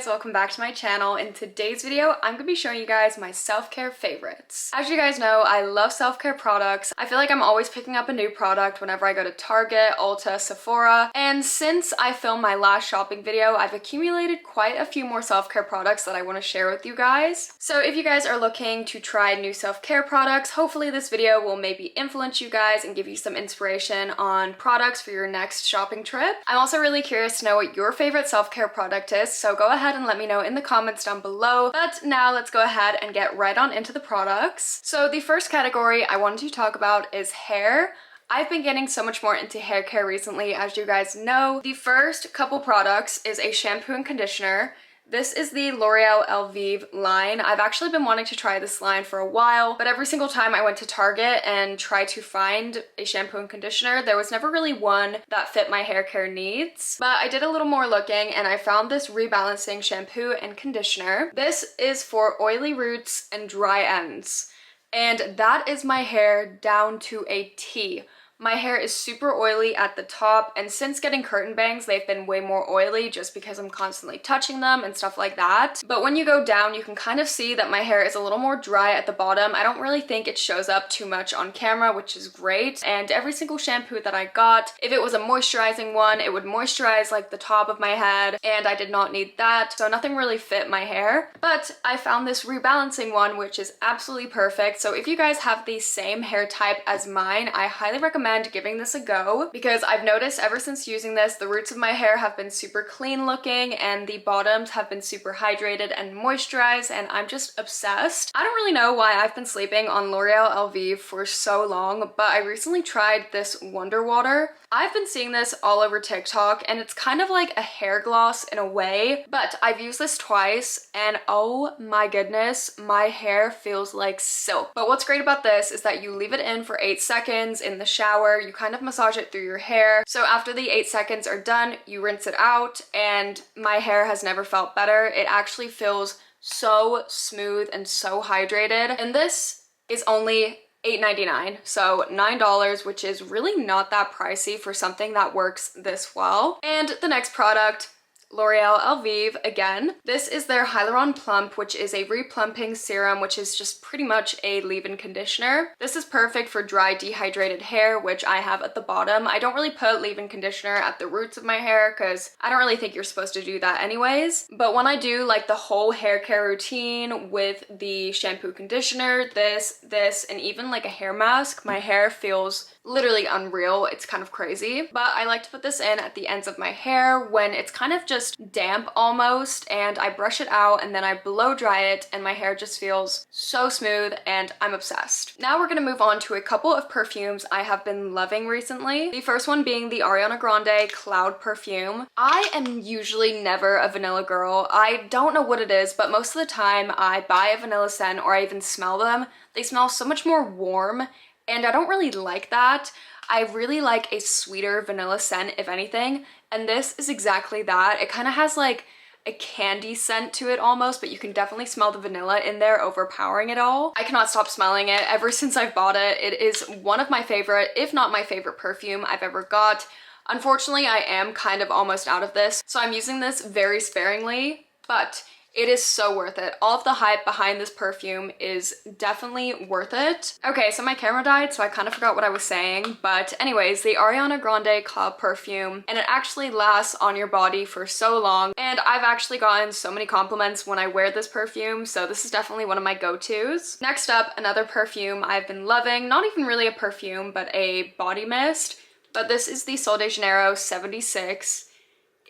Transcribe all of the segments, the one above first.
guys, welcome back to my channel. In today's video, I'm gonna be showing you guys my self-care favorites. As you guys know, I love self-care products. I feel like I'm always picking up a new product whenever I go to Target, Ulta, Sephora, and since I filmed my last shopping video, I've accumulated quite a few more self-care products that I want to share with you guys. So if you guys are looking to try new self-care products, hopefully this video will maybe influence you guys and give you some inspiration on products for your next shopping trip. I'm also really curious to know what your favorite self-care product is, so go ahead and let me know in the comments down below. But now let's go ahead and get right on into the products. So the first category I wanted to talk about is hair. I've been getting so much more into hair care recently, as you guys know. The first couple products is a shampoo and conditioner. This is the L'Oreal Elvive line. I've actually been wanting to try this line for a while, but every single time I went to Target and tried to find a shampoo and conditioner, there was never really one that fit my hair care needs. But I did a little more looking and I found this rebalancing shampoo and conditioner. This is for oily roots and dry ends. And that is my hair down to a T. My hair is super oily at the top, and since getting curtain bangs, they've been way more oily just because I'm constantly touching them and stuff like that. But when you go down, you can kind of see that my hair is a little more dry at the bottom. I don't really think it shows up too much on camera, which is great. And every single shampoo that I got, if it was a moisturizing one, it would moisturize like the top of my head, and I did not need that, so nothing really fit my hair. But I found this rebalancing one, which is absolutely perfect. So if you guys have the same hair type as mine, I highly recommend giving this a go, because I've noticed ever since using this, the roots of my hair have been super clean looking and the bottoms have been super hydrated and moisturized, and I'm just obsessed. I don't really know why I've been sleeping on L'Oreal Elvive for so long, but I recently tried this Wonder Water. I've been seeing this all over TikTok and it's kind of like a hair gloss in a way, but I've used this twice and oh my goodness, my hair feels like silk. But what's great about this is that you leave it in for 8 seconds in the shower, you kind of massage it through your hair. So after the 8 seconds are done, you rinse it out, and my hair has never felt better. It actually feels so smooth and so hydrated. And this is only $8.99, so $9, which is really not that pricey for something that works this well. And the next product, L'Oreal Elvive again. This is their Hyaluron Plump, which is a replumping serum, which is just pretty much a leave-in conditioner. This is perfect for dry, dehydrated hair, which I have at the bottom. I don't really put leave-in conditioner at the roots of my hair because I don't really think you're supposed to do that anyways. But when I do like the whole hair care routine with the shampoo, conditioner, this, and even like a hair mask, my hair feels literally unreal. It's kind of crazy. But I like to put this in at the ends of my hair when it's kind of just damp almost, and I brush it out and then I blow dry it and my hair just feels so smooth and I'm obsessed. Now we're gonna move on to a couple of perfumes I have been loving recently. The first one being the Ariana Grande Cloud Perfume. I am usually never a vanilla girl. I don't know what it is, but most of the time I buy a vanilla scent or I even smell them. They smell so much more warm, and I don't really like that. I really like a sweeter vanilla scent, if anything, and this is exactly that. It kind of has like a candy scent to it almost, but you can definitely smell the vanilla in there overpowering it all. I cannot stop smelling it ever since I've bought it. It is one of my favorite, if not my favorite perfume I've ever got. Unfortunately, I am kind of almost out of this, so I'm using this very sparingly, but it is so worth it. All of the hype behind this perfume is definitely worth it. Okay, so my camera died, so I kind of forgot what I was saying. But anyways, the Ariana Grande Cloud Perfume, and it actually lasts on your body for so long. And I've actually gotten so many compliments when I wear this perfume, so this is definitely one of my go-tos. Next up, another perfume I've been loving. Not even really a perfume, but a body mist. But this is the Sol de Janeiro 76.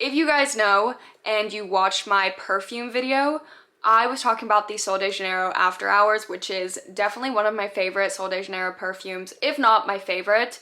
If you guys know and you watched my perfume video, I was talking about the Sol de Janeiro After Hours, which is definitely one of my favorite Sol de Janeiro perfumes, if not my favorite.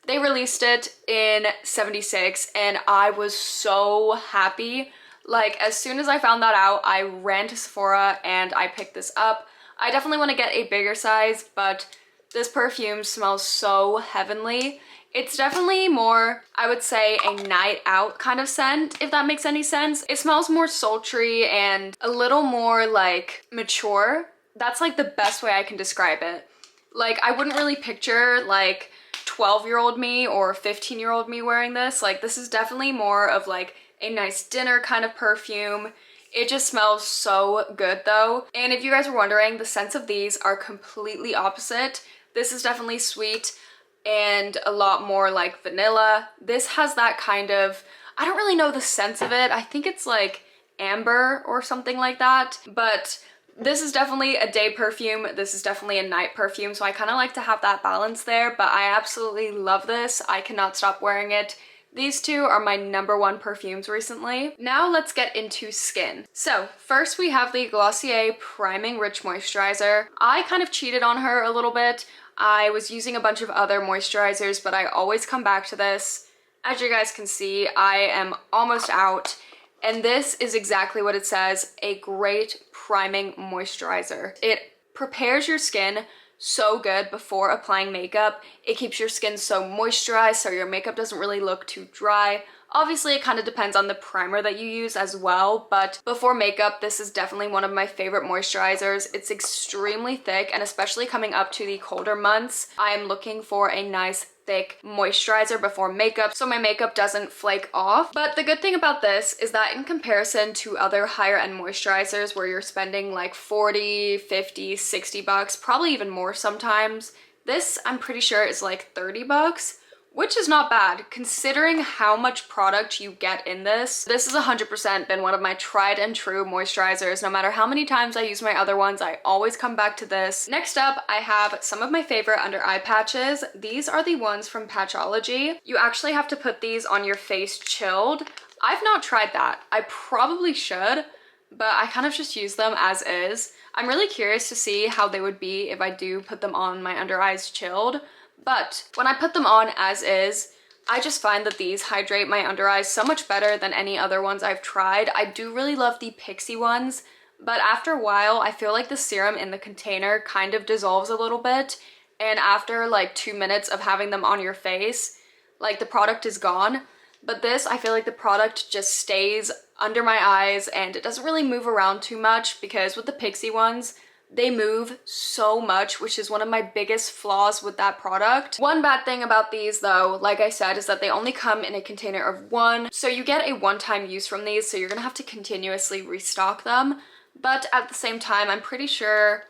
They released it in 76 and I was so happy. Like, as soon as I found that out, I ran to Sephora and I picked this up. I definitely want to get a bigger size, but this perfume smells so heavenly. It's definitely more, I would say, a night out kind of scent, if that makes any sense. It smells more sultry and a little more like mature. That's like the best way I can describe it. Like, I wouldn't really picture like 12-year-old me or 15-year-old me wearing this. Like, this is definitely more of like a nice dinner kind of perfume. It just smells so good though. And if you guys were wondering, the scents of these are completely opposite. This is definitely sweet and a lot more like vanilla. This has that kind of, I don't really know the sense of it. I think it's like amber or something like that. But this is definitely a day perfume. This is definitely a night perfume. So I kind of like to have that balance there, but I absolutely love this. I cannot stop wearing it. These two are my #1 perfumes recently. Now let's get into skin. So first we have the Glossier Priming Rich Moisturizer. I kind of cheated on her a little bit. I was using a bunch of other moisturizers, but I always come back to this. As you guys can see, I am almost out. And this is exactly what it says, a great priming moisturizer. It prepares your skin so good before applying makeup. It keeps your skin so moisturized so your makeup doesn't really look too dry. Obviously, it kind of depends on the primer that you use as well, but before makeup, this is definitely one of my favorite moisturizers. It's extremely thick, and especially coming up to the colder months, I am looking for a nice thick moisturizer before makeup so my makeup doesn't flake off. But the good thing about this is that in comparison to other higher end moisturizers where you're spending like 40, 50, 60 bucks, probably even more sometimes, this I'm pretty sure is like 30 bucks. Which is not bad considering how much product you get in this. This has 100% been one of my tried and true moisturizers. No matter how many times I use my other ones, I always come back to this. Next up, I have some of my favorite under eye patches. These are the ones from Patchology. You actually have to put these on your face chilled. I've not tried that. I probably should, but I kind of just use them as is. I'm really curious to see how they would be if I do put them on my under eyes chilled. But when I put them on as is, I just find that these hydrate my under eyes so much better than any other ones I've tried. I do really love the Pixie ones, but after a while, I feel like the serum in the container kind of dissolves a little bit. And after like 2 minutes of having them on your face, like the product is gone. But this, I feel like the product just stays under my eyes and it doesn't really move around too much, because with the Pixie ones, they move so much, which is one of my biggest flaws with that product. One bad thing about these though, like I said, is that they only come in a container of 1. So you get a one-time use from these, so you're gonna have to continuously restock them. But at the same time, I'm pretty sure,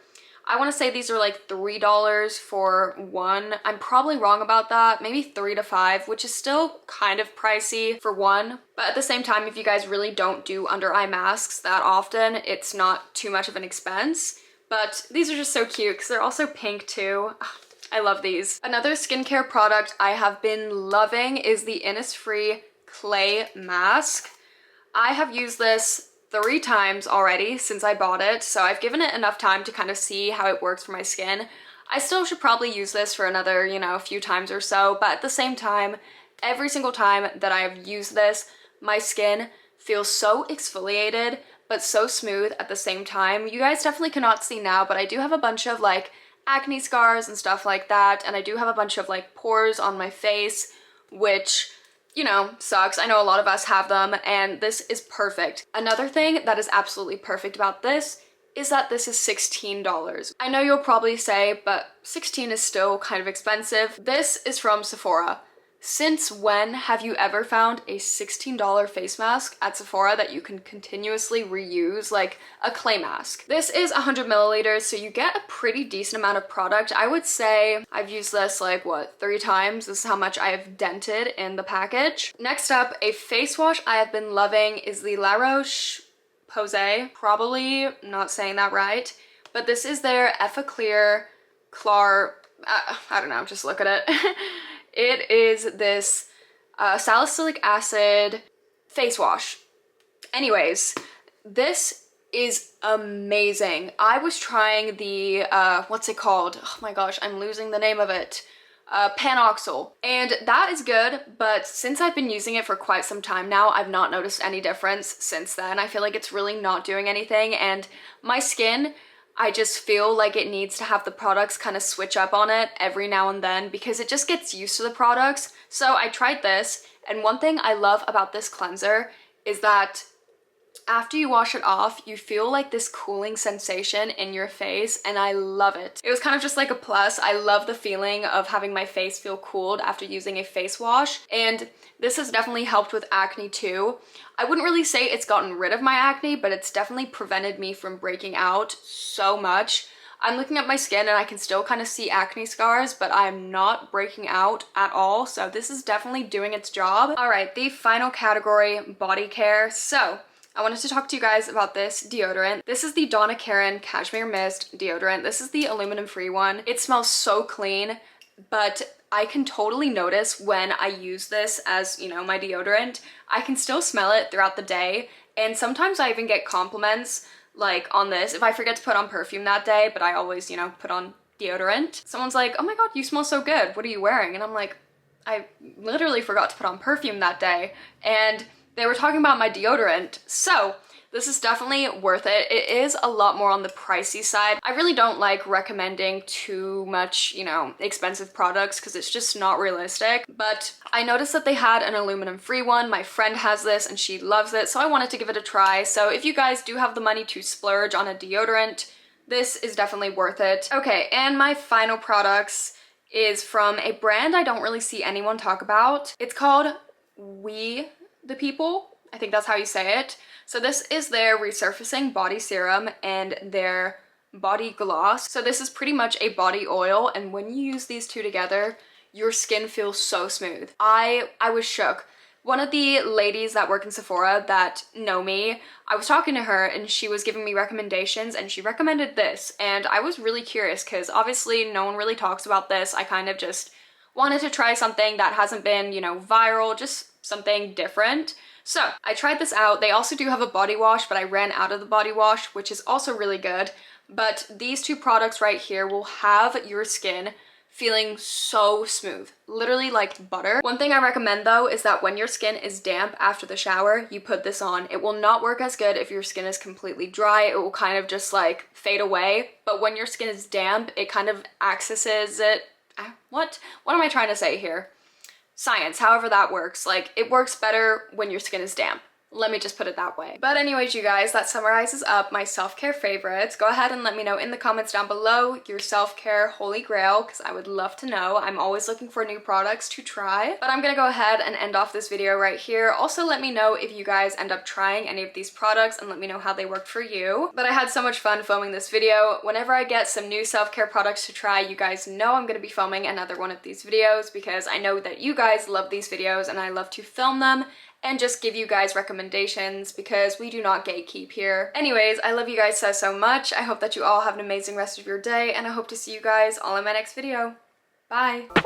I wanna say these are like $3 for 1. I'm probably wrong about that, maybe 3 to 5, which is still kind of pricey for 1. But at the same time, if you guys really don't do under eye masks that often, it's not too much of an expense. But these are just so cute because they're also pink too. I love these. Another skincare product I have been loving is the Inisfree Clay Mask. I have used this 3 times already since I bought it, so I've given it enough time to kind of see how it works for my skin. I still should probably use this for another, a few times or so, but at the same time, every single time that I've used this, my skin feels so exfoliated, but so smooth at the same time. You guys definitely cannot see now, but I do have a bunch of like acne scars and stuff like that, and I do have a bunch of like pores on my face, which, sucks. I know a lot of us have them, and this is perfect. Another thing that is absolutely perfect about this is that this is $16. I know you'll probably say, but 16 is still kind of expensive. This is from Sephora. Since when have you ever found a $16 face mask at Sephora that you can continuously reuse, like a clay mask? This is 100 milliliters, so you get a pretty decent amount of product. I would say I've used this like, 3 times? This is how much I have dented in the package. Next up, a face wash I have been loving is the La Roche-Posay. Probably not saying that right, but this is their Effaclear I don't know, just look at it. It is this salicylic acid face wash. Anyways, this is amazing. I was trying the, what's it called? Oh my gosh, I'm losing the name of it. Panoxyl. And that is good, but since I've been using it for quite some time now, I've not noticed any difference since then. I feel like it's really not doing anything, and my skin, I just feel like it needs to have the products kind of switch up on it every now and then because it just gets used to the products. So I tried this, and one thing I love about this cleanser is that after you wash it off, you feel like this cooling sensation in your face, and I love it. It was kind of just like a plus. I love the feeling of having my face feel cooled after using a face wash, and this has definitely helped with acne too. I wouldn't really say it's gotten rid of my acne, but it's definitely prevented me from breaking out so much. I'm looking at my skin and I can still kind of see acne scars, but I'm not breaking out at all. So this is definitely doing its job. All right, the final category, body care. So I wanted to talk to you guys about this deodorant. This is the Donna Karan Cashmere Mist deodorant. This is the aluminum free one. It smells so clean, but I can totally notice when I use this as, you know, my deodorant. I can still smell it throughout the day. And sometimes I even get compliments like on this if I forget to put on perfume that day, but I always, you know, put on deodorant. Someone's like, oh my god, you smell so good, what are you wearing? And I'm like, I literally forgot to put on perfume that day, and they were talking about my deodorant. So this is definitely worth it. It is a lot more on the pricey side. I really don't like recommending too much, you know, expensive products because it's just not realistic. But I noticed that they had an aluminum free one. My friend has this and she loves it, so I wanted to give it a try. So if you guys do have the money to splurge on a deodorant, this is definitely worth it. Okay, and my final products is from a brand I don't really see anyone talk about. It's called We the People. I think that's how you say it. So this is their resurfacing body serum and their body gloss. So this is pretty much a body oil, and when you use these two together, your skin feels so smooth. I was shook. One of the ladies that work in Sephora that know me, I was talking to her and she was giving me recommendations and she recommended this, and I was really curious because obviously no one really talks about this. I kind of just wanted to try something that hasn't been, you know, viral, just something different. So I tried this out. They also do have a body wash, but I ran out of the body wash, which is also really good. But these two products right here will have your skin feeling so smooth, literally like butter. One thing I recommend though is that when your skin is damp after the shower, you put this on. It will not work as good if your skin is completely dry. It will kind of just like fade away. But when your skin is damp, it kind of accesses it. What am I trying to say here? Science, however that works. Like, it works better when your skin is damp. Let me just put it that way. But anyways, you guys, that summarizes up my self-care favorites. Go ahead and let me know in the comments down below your self-care holy grail, because I would love to know. I'm always looking for new products to try. But I'm gonna go ahead and end off this video right here. Also, let me know if you guys end up trying any of these products and let me know how they worked for you. But I had so much fun filming this video. Whenever I get some new self-care products to try, you guys know I'm gonna be filming another one of these videos because I know that you guys love these videos and I love to film them and just give you guys recommendations because we do not gatekeep here. Anyways, I love you guys so much. I hope that you all have an amazing rest of your day, and I hope to see you guys all in my next video. Bye!